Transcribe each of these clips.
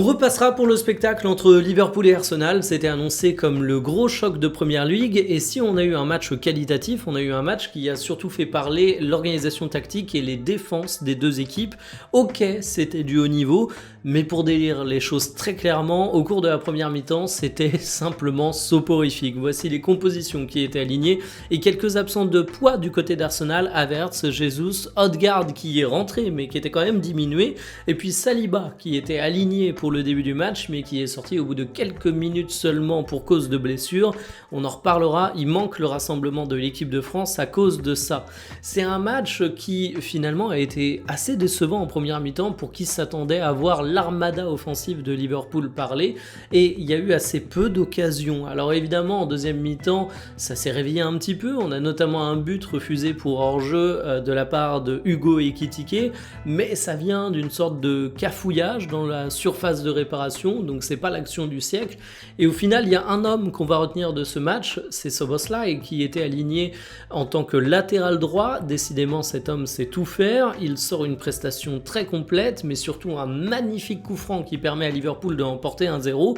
On repassera pour le spectacle entre Liverpool et Arsenal, c'était annoncé comme le gros choc de Première Ligue, et si on a eu un match qualitatif, on a eu un match qui a surtout fait parler l'organisation tactique et les défenses des deux équipes. Ok, c'était du haut niveau, mais pour dire les choses très clairement, au cours de la première mi-temps, c'était simplement soporifique. Voici les compositions qui étaient alignées, et quelques absents de poids du côté d'Arsenal: Havertz, Jesus, Odegaard qui est rentré mais qui était quand même diminué, et puis Saliba qui était aligné pour le début du match mais qui est sorti au bout de quelques minutes seulement pour cause de blessure. On en reparlera, il manque le rassemblement de l'équipe de France à cause de ça. C'est un match qui finalement a été assez décevant en première mi-temps pour qui s'attendait à voir l'armada offensive de Liverpool parler, et il y a eu assez peu d'occasions. Alors évidemment en deuxième mi-temps ça s'est réveillé un petit peu, on a notamment un but refusé pour hors-jeu de la part de Hugo Ekitike, mais ça vient d'une sorte de cafouillage dans la surface de réparation, donc c'est pas l'action du siècle. Et au final, il y a un homme qu'on va retenir de ce match, c'est Szoboszlai, qui était aligné en tant que latéral droit. Décidément, cet homme sait tout faire. Il sort une prestation très complète, mais surtout un magnifique coup franc qui permet à Liverpool de remporter 1-0.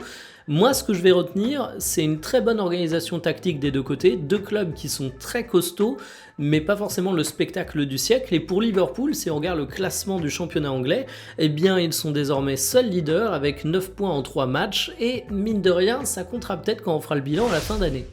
Moi, ce que je vais retenir, c'est une très bonne organisation tactique des deux côtés, deux clubs qui sont très costauds, mais pas forcément le spectacle du siècle. Et pour Liverpool, si on regarde le classement du championnat anglais, eh bien, ils sont désormais seuls leaders avec 9 points en 3 matchs, et mine de rien, ça comptera peut-être quand on fera le bilan à la fin d'année.